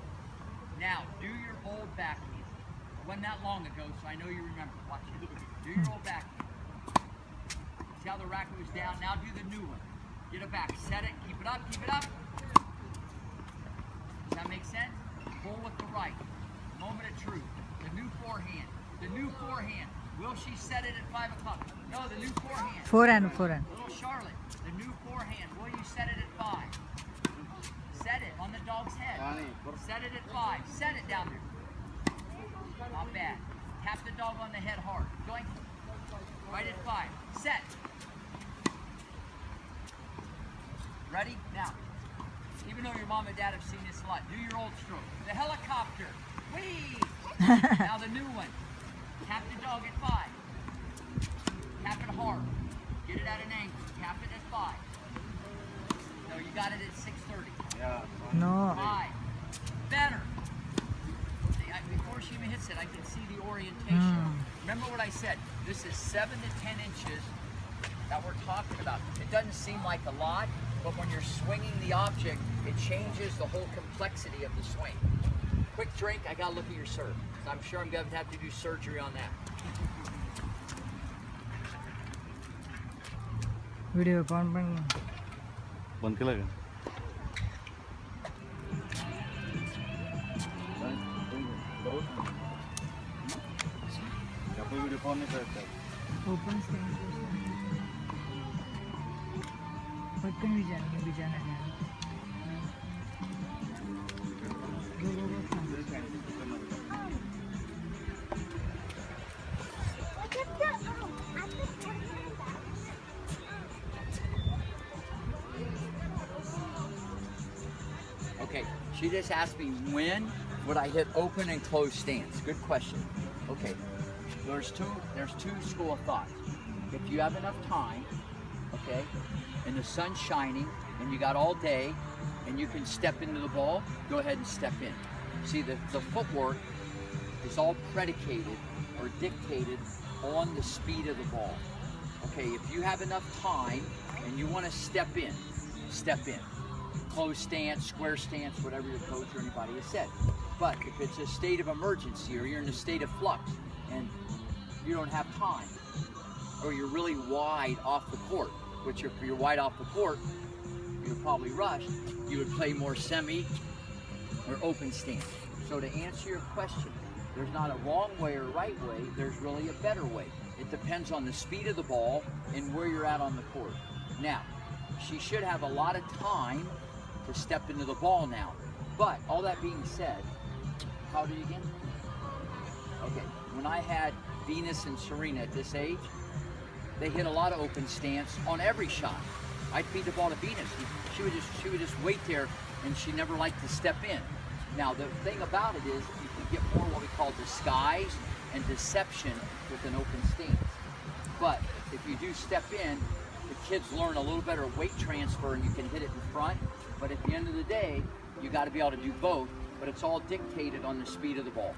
Now, do your old backhand. It wasn't that long ago, so I know you remember. Watch it. Do your old backhand. See how the racket was down? Now do the new one. Get it back. Set it. Keep it up. Keep it up. Does that make sense? Pull with the right. Moment of truth. The new forehand. The new forehand. Will she set it at 5 o'clock? No, the new forehand. Forehand, forehand. Little Charlotte. The new forehand. Will you set it at 5? Set it on the dog's head. Set it at 5. Set it down there. Not bad. Tap the dog on the head hard. Going right at 5. Set. Ready? Now, even though your mom and dad have seen this a lot, do your old stroke. The helicopter. Whee! Now the new one. Tap the dog at 5. Tap it hard. Get it at an angle. Tap it at 5. No, you got it at 6:30. Yeah. No. 5. Better. See, before she even hits it, I can see the orientation. Remember what I said. This is 7 to 10 inches that we're talking about. It doesn't seem like a lot, but when you're swinging the object, it changes the whole complexity of the swing. Quick drink, I gotta look at your serve. So I'm sure I'm gonna have to do surgery on that. Video on bang. बंद केला का? क्या कोई video call नहीं करता? Open stand. Button भी जाना है. Okay, she just asked me when would I hit open and closed stance. Good question. Okay, there's two school of thought. If you have enough time, okay, and the sun's shining and you got all day and you can step into the ball, go ahead and step in. See, the footwork is all predicated or dictated on the speed of the ball. Okay, if you have enough time and you want to step in, step in. Closed stance, square stance, whatever your coach or anybody has said. But if it's a state of emergency or you're in a state of flux and you don't have time, or you're really wide off the court, which if you're wide off the court, you're probably rushed, you would play more semi or open stance. So to answer your question, there's not a wrong way or right way, there's really a better way. It depends on the speed of the ball and where you're at on the court. Now, she should have a lot of time to step into the ball now. But all that being said, how old are you again? Okay, when I had Venus and Serena at this age, they hit a lot of open stance on every shot. I'd feed the ball to Venus. She would just wait there, and she never liked to step in. Now the thing about it is you can get more what we call disguise and deception with an open stance. But if you do step in, the kids learn a little better weight transfer and you can hit it in front. But at the end of the day, you got to be able to do both. But it's all dictated on the speed of the ball.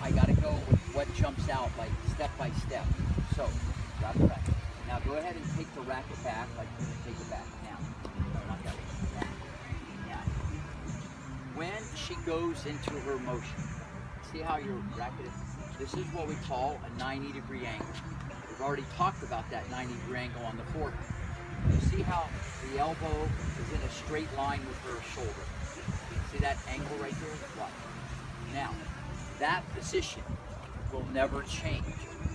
I gotta go with what jumps out, like step by step. So, drop the racket. Now go ahead and take the racket back, like take it back. Now, no, not that way. Now, when she goes into her motion, see how your racket is? This is what we call a 90-degree angle. We've already talked about that 90-degree angle on the forehand. You see how the elbow is in a straight line with her shoulder. See that angle right there? Watch. Now, that position will never change.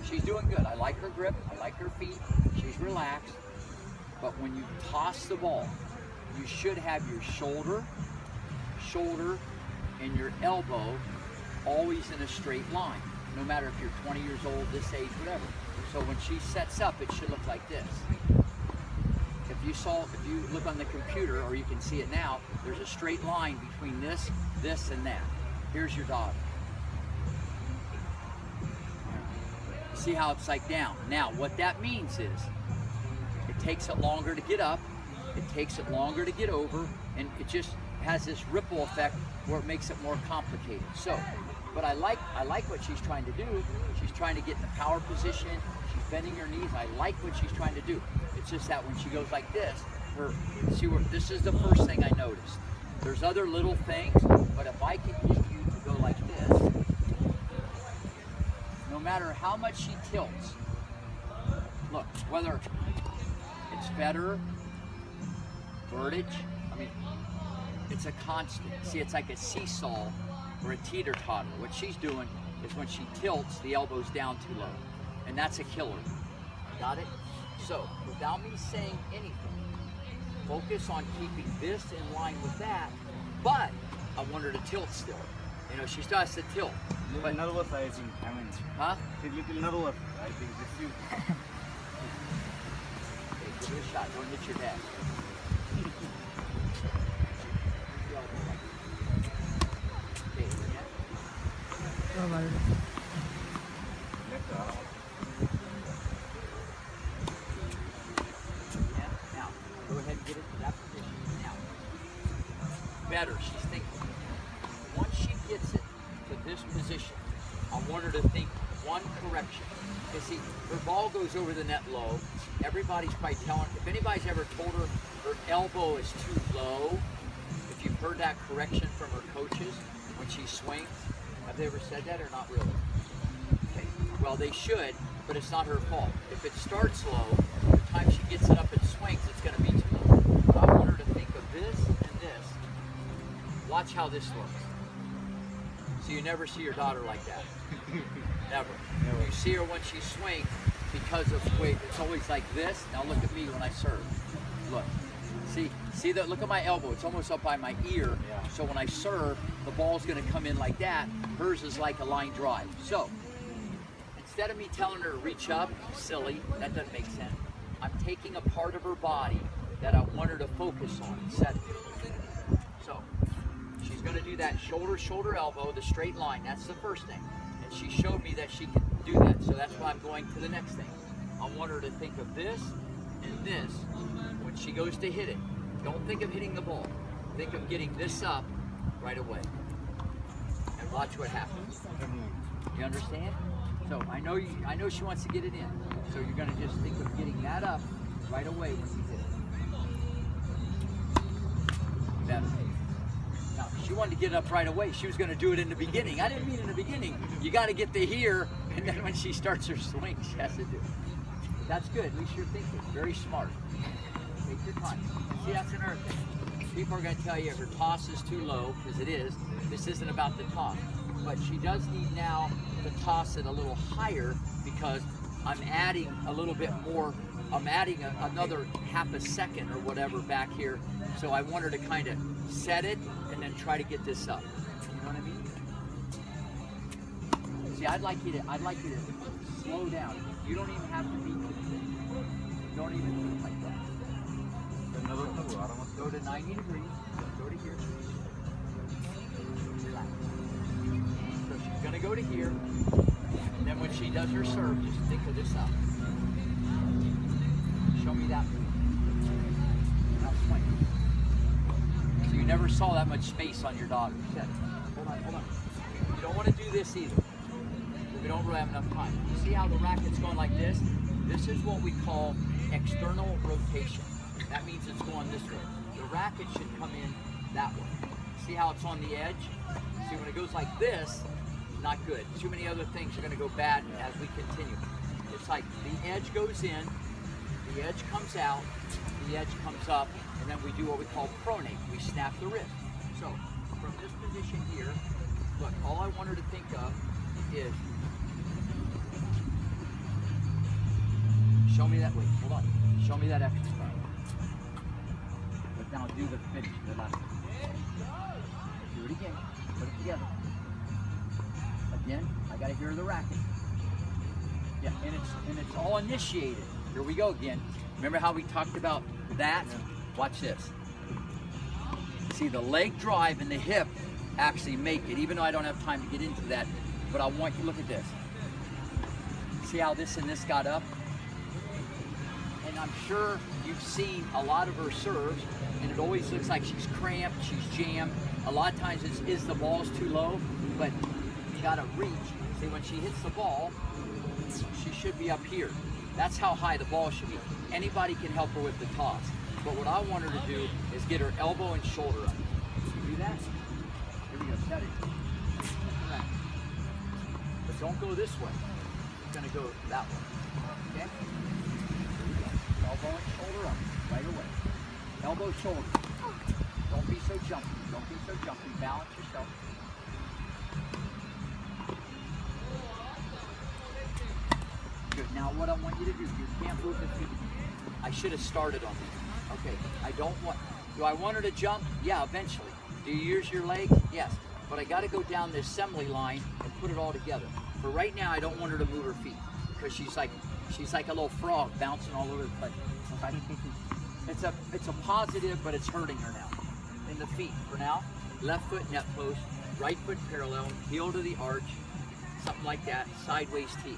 She's doing good. I like her grip. I like her feet. She's relaxed. But when you toss the ball, you should have your shoulder, and your elbow always in a straight line. No matter if you're 20 years old, this age, whatever. So when she sets up, it should look like this. If you look on the computer, or you can see it now, there's a straight line between this, and that. Here's your daughter. See how it's like down. Now, what that means is, it takes it longer to get up, it takes it longer to get over, and it just has this ripple effect where it makes it more complicated. So, but I like what she's trying to do. She's trying to get in the power position. She's bending her knees. I like what she's trying to do. It's just that when she goes like this, this is the first thing I noticed. There's other little things, but if I can get you to go like this, no matter how much she tilts, look, whether it's Federer, Roddick, I mean, it's a constant. See, it's like a seesaw or a teeter-totter. What she's doing is when she tilts, the elbow's down too low, and that's a killer. Got it? So, without me saying anything, focus on keeping this in line with that, but I want her to tilt still. You know, she still has to tilt. But nervous, I think. I mean, huh? She's a little nervous, I think. This is. Okay, give it a shot. Don't hit your dad. Okay, again. Now, go ahead and get it to that position. Now, better, she's thinking. Once she gets it to this position, I want her to think one correction. You see, her ball goes over the net low. Everybody's probably telling, if anybody's ever told her her elbow is too low, if you've heard that correction from her coaches when she swings, have they ever said that or not really? Okay. Well, they should, but it's not her fault. If it starts low, the time she gets it up and swings, it's going to be too low. But I want her to think of this and this. Watch how this looks. So you never see your daughter like that. Never. You see her when she swings because of the way it's always like this. Now look at me when I serve. Look. See that? Look at my elbow. It's almost up by my ear. Yeah. So when I serve, the ball's going to come in like that. Hers is like a line drive. So instead of me telling her to reach up, silly, that doesn't make sense. I'm taking a part of her body that I want her to focus on and set it. So she's going to do that shoulder, elbow, the straight line. That's the first thing. And she showed me that she can do that. So that's why I'm going to the next thing. I want her to think of this and this when she goes to hit it. Don't think of hitting the ball. Think of getting this up right away. And watch what happens. You understand? So I know she wants to get it in. So you're going to just think of getting that up right away when you hit it. Better. Now, she wanted to get it up right away. She was going to do it in the beginning. I didn't mean in the beginning. You got to get to here, and then when she starts her swing, she has to do it. That's good. At least you're thinking. Very smart. Take your time. See, that's another thing. people are going to tell you her toss is too low, because it is. This isn't about the toss. But she does need now to toss it a little higher, because I'm adding a little bit more. I'm adding another half a second or whatever back here. So I want her to kind of set it and then try to get this up. You know what I mean? See, I'd like you to slow down. You don't even have to be. Don't even think like that. Go to 90 degrees. Go to here. Relax. So she's gonna go to here. And then when she does her serve, just think of this up. Show me that move. Now swing. So you never saw that much space on your daughter. Hold on, hold on. You don't want to do this either. We don't really have enough time. You see how the racket's going like this? This is what we call external rotation. That means it's going this way. The racket should come in that way. See how it's on the edge? See, when it goes like this, not good. Too many other things are going to go bad as we continue. It's like the edge goes in, the edge comes out, the edge comes up, and then we do what we call pronate. We snap the wrist. So, from this position here, look, all I want her to think of is, show me that, wait, hold on. Show me that extra spot. But now do the finish, the last one. Do it again, put it together. Again, I gotta hear the racket. Yeah, and it's all initiated. Here we go again. Remember how we talked about that? Watch this. See, the leg drive and the hip actually make it, even though I don't have time to get into that, but I want you to look at this. See how this and this got up? And I'm sure you've seen a lot of her serves, and it always looks like she's cramped, she's jammed. A lot of times it's, is the ball's too low, but you gotta reach. See, when she hits the ball, she should be up here. That's how high the ball should be. Anybody can help her with the toss. But what I want her to do is get her elbow and shoulder up. You do that? Here we go, set it. But don't go this way. It's gonna go that way, okay? Elbow and shoulder up, right away. Elbow, shoulder. Don't be so jumpy, don't be so jumpy. Balance yourself. Good, now what I want you to do, you can't move the feet. I should have started on this. Okay, I don't want, do I want her to jump? Yeah, eventually. Do you use your leg? Yes. But I gotta go down the assembly line and put it all together. For right now, I don't want her to move her feet because she's like a little frog bouncing all over the place. Okay? It's a positive, but it's hurting her now. In the feet, for now, left foot net post, right foot parallel, heel to the arch, something like that, sideways tee.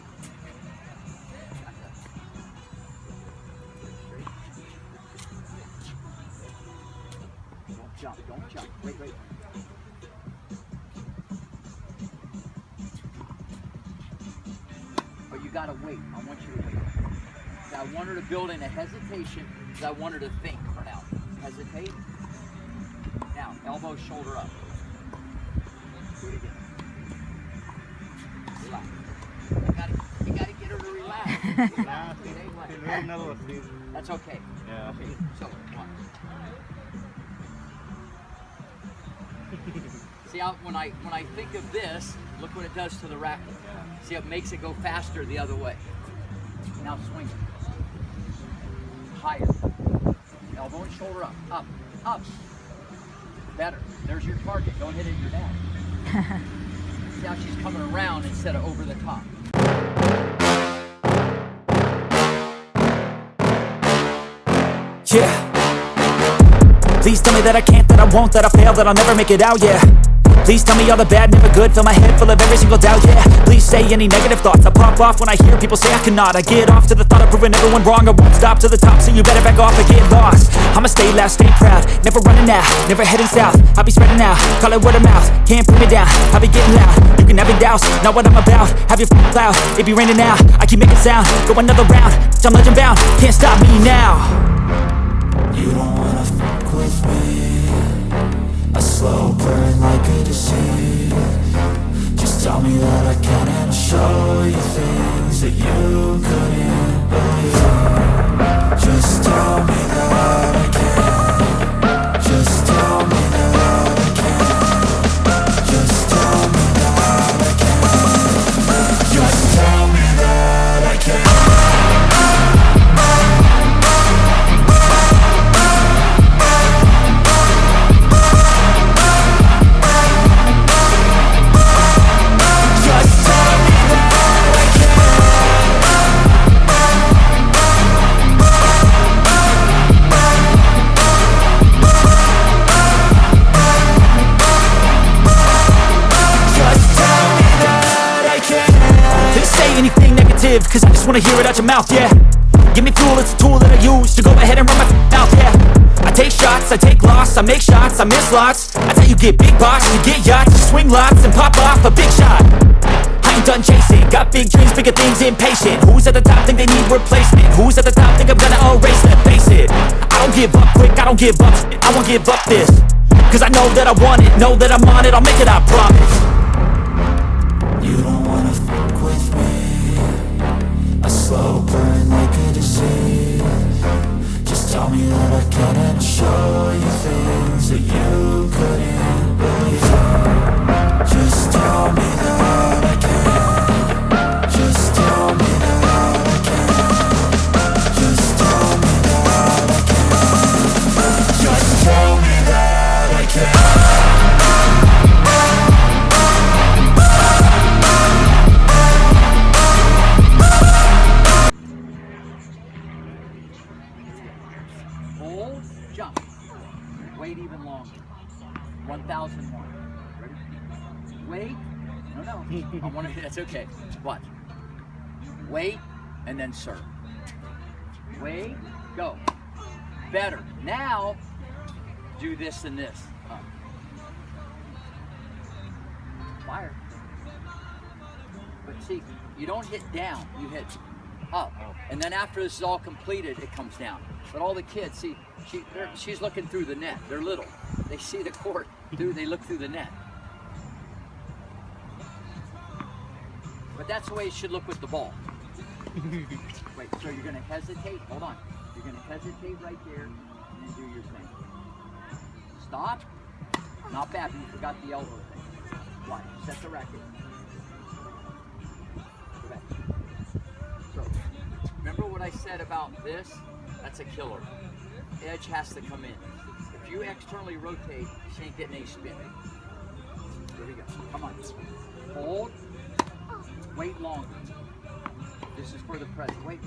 Don't jump. Wait. But you gotta wait. I want you to wait. I want her to build in a hesitation because I want her to think for now. Hesitate. Now, elbow, shoulder up. Do it again. Relax. You gotta get her to relax. That's okay. Yeah. Okay, so, one. See how when I think of this, look what it does to the racket. See how it makes it go faster the other way. Now swing it. Higher. Elbow and shoulder up. Up. Better. There's your target. Don't hit it in your neck. See how she's coming around instead of over the top. Yeah. Please tell me that I can't, that I won't, that I fail, that I'll never make it out, yeah. Please tell me all the bad, never good, fill my head full of every single doubt, yeah. Please say any negative thoughts, I pop off when I hear people say I cannot. I get off to the thought of proving everyone wrong, I won't stop to the top, so you better back off and get lost. I'ma stay loud, stay proud, never running out, never heading south. I'll be spreading out, call it word of mouth, can't put me down, I'll be getting loud. You can have it douse, not what I'm about, have your f***ing cloud, it be raining now. I keep making sound, go another round, I'm legend bound, can't stop me now. You don't wanna fuck with me, a slow burn like a disease. Just tell me that I can and I'll show you things that you couldn't believe. Just tell me that I can, just tell wanna hear it out your mouth, yeah. Give me fuel, it's a tool that I use to go ahead and run my mouth, yeah. I take shots, I take loss, I make shots, I miss lots. That's how you get big box, you get yachts, you swing lots and pop off a big shot. I ain't done chasing, got big dreams, bigger things, impatient. Who's at the top think they need replacement? Who's at the top think I'm gonna erase them? Face it, I don't give up quick, I don't give up, I won't give up this. Cause I know that I want it, know that I'm on it, I'll make it, I promise. You don't wanna fuck with me. A slow burn like a disease. Just tell me that I can and I'll show you things that you couldn't believe. Just tell me that I can. Just tell me that I can. Just tell me that I can. Just tell me that I can. Hold, jump. Wait even longer. 1001. Ready? Wait. No. I want to. That's okay. Watch. Wait, and then serve. Wait. Go. Better. Now, do this and this. Up. Fire. But see, you don't hit down. You hit up. And then after this is all completed, it comes down. But all the kids, see, she's looking through the net. They're little. They see the court. They look through the net. But that's the way it should look with the ball. Wait, so you're going to hesitate? Hold on. You're going to hesitate right there and then do your thing. Stop. Not bad, but you forgot the elbow thing. Watch. Set the racket. Go back. So, remember what I said about this? That's a killer. Edge has to come in. If you externally rotate, she ain't getting any spin. Here we go. Come on. Hold. Wait longer. This is for the present. Wait.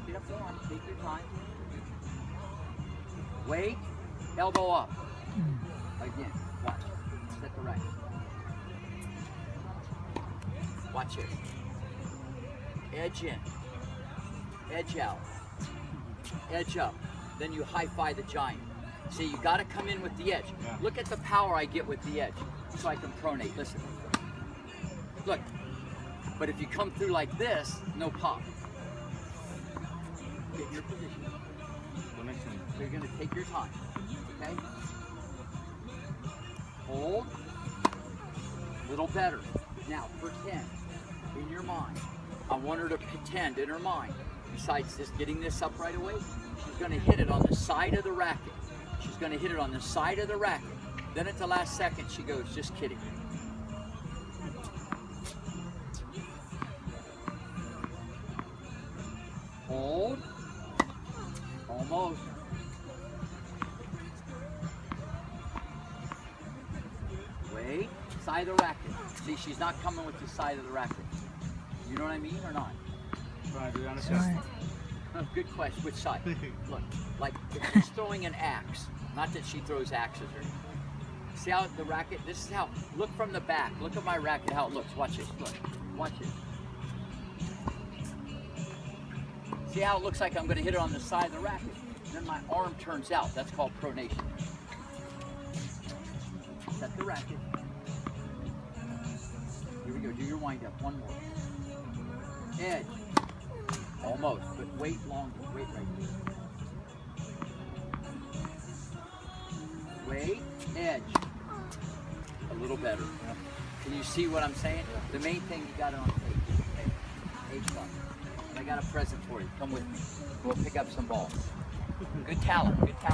Get up on. Take your time. Wait. Elbow up. Again. Watch. Set the racket. Watch it. Edge in. Edge out. Edge up. Then you high-five the giant. See, you got to come in with the edge. Yeah. Look at the power I get with the edge, so I can pronate. Listen. Look. But if you come through like this, no pop. Get your position. So you're going to take your time. Okay? Hold. A little better. Now, pretend in your mind. I want her to pretend in her mind. Besides just getting this up right away, she's going to hit it on the side of the racket. She's going to hit it on the side of the racket. Then at the last second, she goes, just kidding. Hold. Almost. Wait. Side of the racket. See, she's not coming with the side of the racket. You know what I mean or not? Do you understand? Good question. Which side? Look, like if she's throwing an axe. Not that she throws axes or anything. See how the racket, this is how, look from the back. Look at my racket, how it looks. Watch it. Look. Watch it. See how it looks like I'm going to hit it on the side of the racket. Then my arm turns out. That's called pronation. Set the racket. Here we go. Do your wind up. One more. Edge. Almost, but wait longer. Wait right here. Wait. Edge. A little better. Can you see what I'm saying? The main thing, you got it on tape. Okay. H1. And I got a present for you. Come with me. We'll pick up some balls. Good talent. Good talent.